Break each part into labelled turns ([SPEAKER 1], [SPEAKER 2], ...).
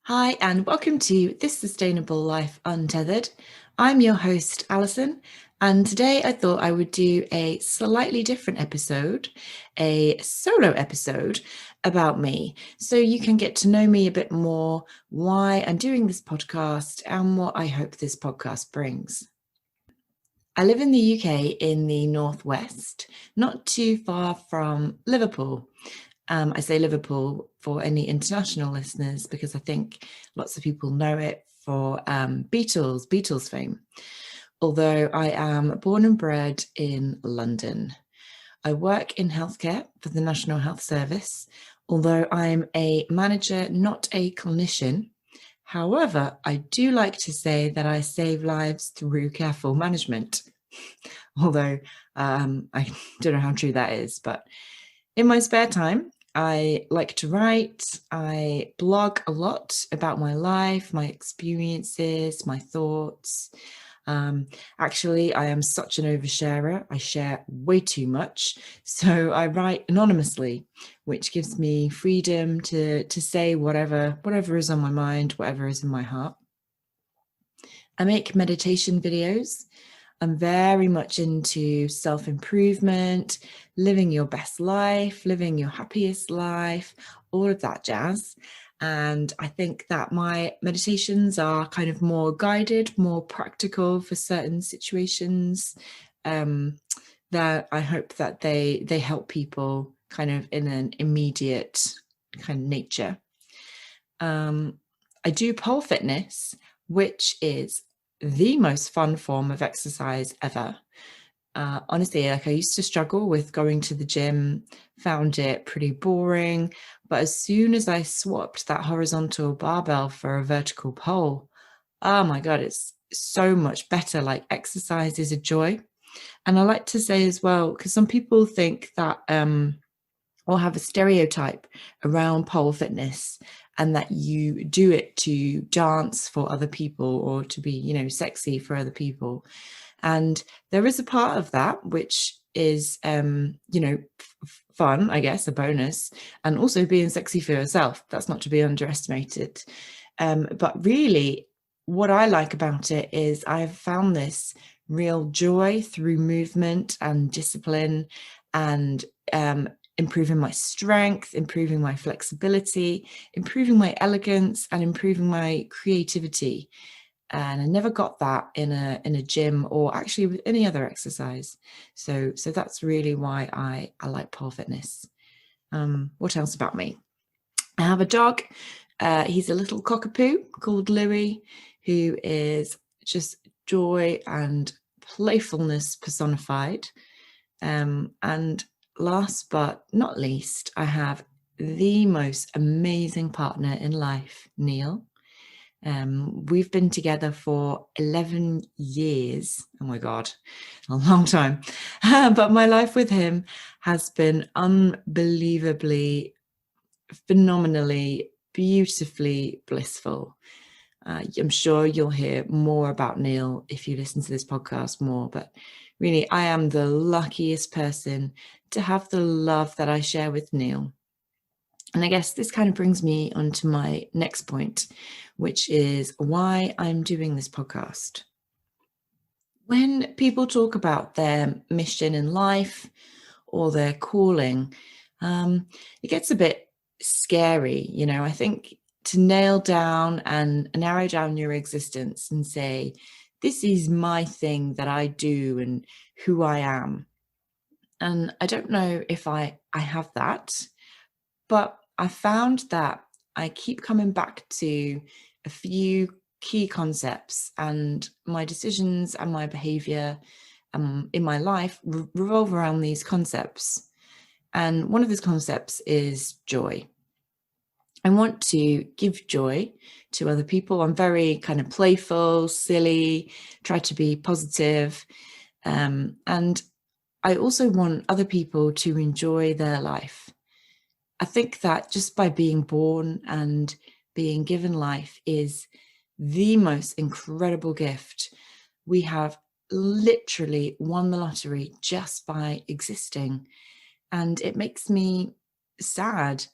[SPEAKER 1] Hi, and welcome to This Sustainable Life Untethered. I'm your host, Alison, and today I thought I would do a slightly different episode, a solo episode about me, so you can get to know me a bit more, why I'm doing this podcast, and what I hope this podcast brings. I live in the UK in the Northwest, not too far from Liverpool. I say Liverpool for any international listeners because I think lots of people know it for Beatles fame. Although I am born and bred in London. I work in healthcare for the National Health Service, although I'm a manager, not a clinician. However, I do like to say that I save lives through careful management, although I don't know how true that is, but in my spare time, I like to write. I blog a lot about my life, my experiences, my thoughts. Actually, I am such an oversharer. I share way too much. So I write anonymously, which gives me freedom to say whatever is on my mind, whatever is in my heart. I make meditation videos. I'm very much into self-improvement, living your best life, living your happiest life, all of that jazz. And I think that my meditations are kind of more guided, more practical for certain situations, that I hope that they help people kind of in an immediate kind of nature. I do pole fitness, which is the most fun form of exercise ever. Honestly, like I used to struggle with going to the gym, found it pretty boring. But as soon as I swapped that horizontal barbell for a vertical pole, oh my God, it's so much better. Like exercise is a joy. And I like to say as well, because some people think that or have a stereotype around pole fitness and that you do it to dance for other people or to be, sexy for other people. And there is a part of that which is, fun, I guess, a bonus, and also being sexy for yourself. That's not to be underestimated. But really, what I like about it is I've found this real joy through movement and discipline and improving my strength, improving my flexibility, improving my elegance, and improving my creativity. And I never got that in a gym or actually with any other exercise. So that's really why I like pole fitness. What else about me? I have a dog. He's a little cockapoo called Louis, who is just joy and playfulness personified. And last but not least, I have the most amazing partner in life, Neil. We've been together for 11 years. Oh my God, a long time. But my life with him has been unbelievably, phenomenally, beautifully blissful. I'm sure you'll hear more about Neil if you listen to this podcast more, but really, I am the luckiest person to have the love that I share with Neil. And I guess this kind of brings me on to my next point, which is why I'm doing this podcast. When people talk about their mission in life or their calling, it gets a bit scary. I think to nail down and narrow down your existence and say, this is my thing that I do and who I am. And I don't know if I have that, but I found that I keep coming back to a few key concepts, and my decisions and my behavior in my life revolve around these concepts. And one of these concepts is joy. I want to give joy to other people. I'm very kind of playful, silly, try to be positive. And I also want other people to enjoy their life. I think that just by being born and being given life is the most incredible gift. We have literally won the lottery just by existing. And it makes me sad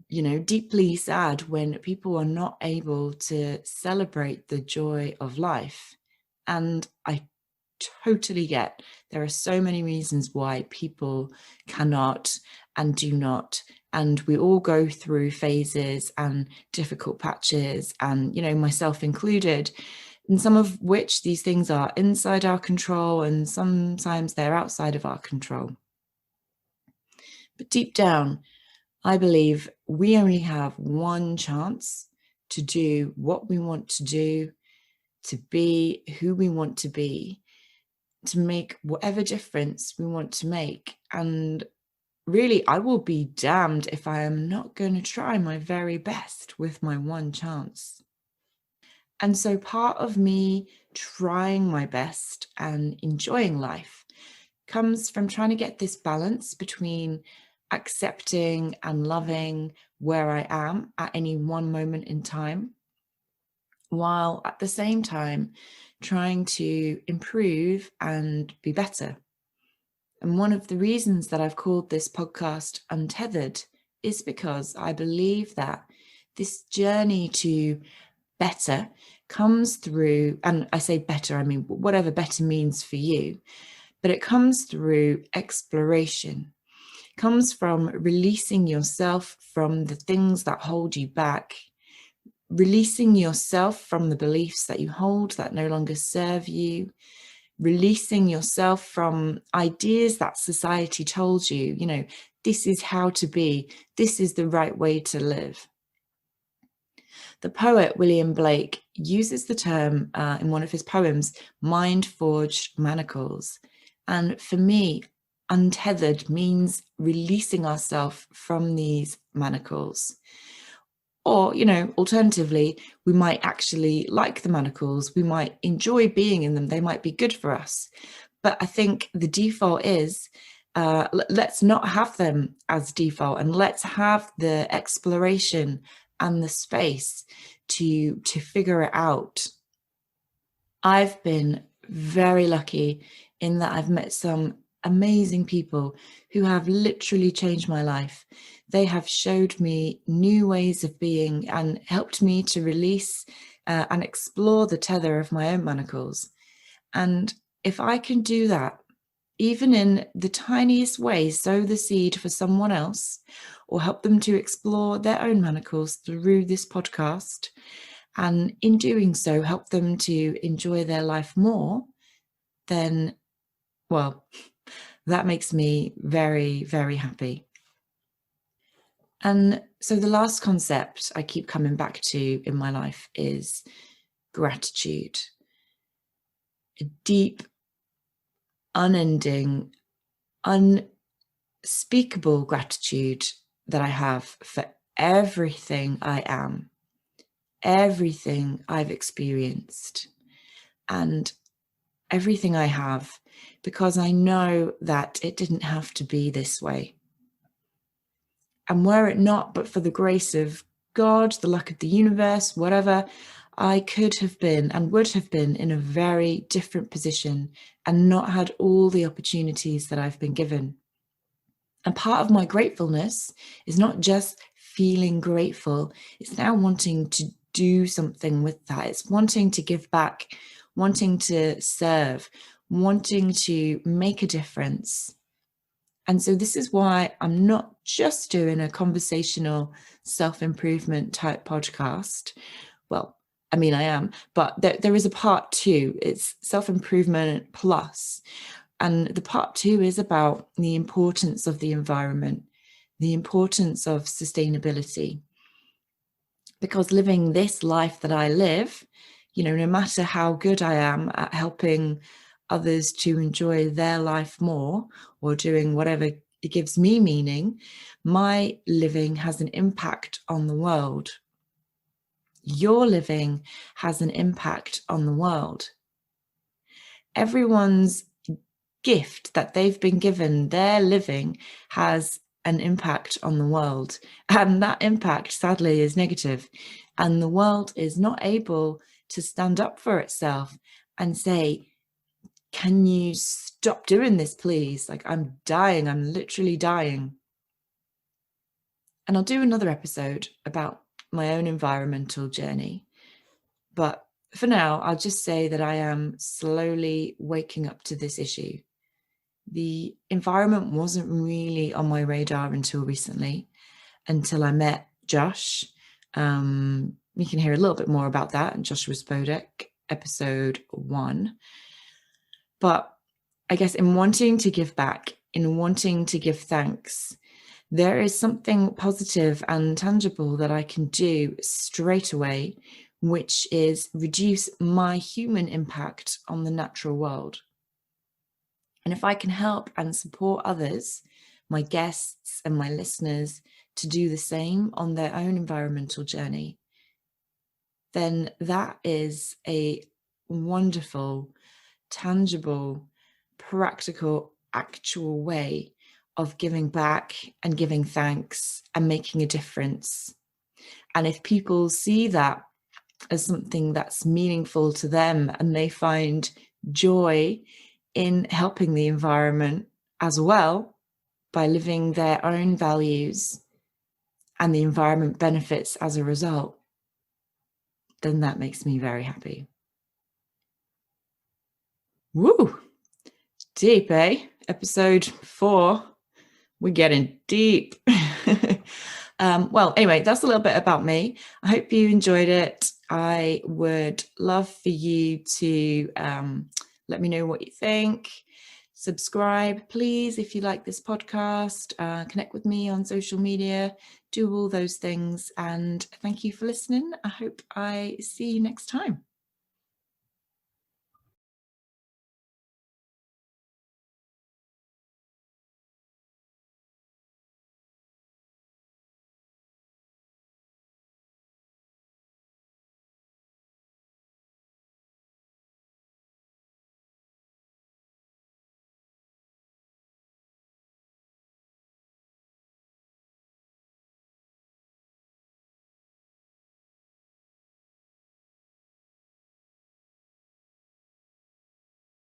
[SPEAKER 1] deeply sad when people are not able to celebrate the joy of life. And I totally get there are so many reasons why people cannot and do not. And we all go through phases and difficult patches, and, myself included, and some of which these things are inside our control and sometimes they're outside of our control. But deep down, I believe we only have one chance to do what we want to do, to be who we want to be, to make whatever difference we want to make. And really, I will be damned if I am not going to try my very best with my one chance. And so part of me trying my best and enjoying life comes from trying to get this balance between accepting and loving where I am at any one moment in time, while at the same time trying to improve and be better. And one of the reasons that I've called this podcast Untethered is because I believe that this journey to better comes through, and I say better, I mean whatever better means for you, but it comes through exploration. It comes from releasing yourself from the things that hold you back, releasing yourself from the beliefs that you hold that no longer serve you, releasing yourself from ideas that society told you, this is how to be, this is the right way to live. The poet William Blake uses the term in one of his poems, mind-forged manacles. And for me, untethered means releasing ourselves from these manacles. Or, alternatively, we might actually like the manacles. We might enjoy being in them. They might be good for us. But I think the default is, let's not have them as default, and let's have the exploration and the space to figure it out. I've been very lucky in that I've met some amazing people who have literally changed my life. They have showed me new ways of being and helped me to release and explore the tether of my own manacles. And if I can do that, even in the tiniest way, sow the seed for someone else or help them to explore their own manacles through this podcast, and in doing so, help them to enjoy their life more, then, well, that makes me very, very happy. And so the last concept I keep coming back to in my life is gratitude. A deep, unending, unspeakable gratitude that I have for everything I am, everything I've experienced, and everything I have, because I know that it didn't have to be this way. And were it not but for the grace of God, the luck of the universe, whatever, I could have been and would have been in a very different position and not had all the opportunities that I've been given. And part of my gratefulness is not just feeling grateful, it's now wanting to do something with that. It's wanting to give back, wanting to serve, wanting to make a difference. And so this is why I'm not just doing a conversational self-improvement type podcast. Well, I mean, I am, but there is a part two. It's self-improvement plus. And the part two is about the importance of the environment, the importance of sustainability. Because living this life that I live, no matter how good I am at helping others to enjoy their life more or doing whatever it gives me meaning, my living has an impact on the world. Your living has an impact on the world. Everyone's gift that they've been given, their living, has an impact on the world. And that impact, sadly, is negative. And the world is not able to stand up for itself and say, can you stop doing this, please? Like, I'm dying. I'm literally dying. And I'll do another episode about my own environmental journey. But for now, I'll just say that I am slowly waking up to this issue. The environment wasn't really on my radar until recently, until I met Josh. You can hear a little bit more about that in Joshua Spodek, episode 1. But I guess in wanting to give back, in wanting to give thanks, there is something positive and tangible that I can do straight away, which is reduce my human impact on the natural world. And if I can help and support others, my guests and my listeners, to do the same on their own environmental journey, then that is a wonderful, tangible, practical, actual way of giving back and giving thanks and making a difference. And if people see that as something that's meaningful to them and they find joy in helping the environment as well by living their own values, and the environment benefits as a result, then that makes me very happy. Woo! Deep, eh? Episode 4. We're getting deep. Well, anyway, that's a little bit about me. I hope you enjoyed it. I would love for you to let me know what you think. Subscribe, please, if you like this podcast. Connect with me on social media. Do all those things. And thank you for listening. I hope I see you next time.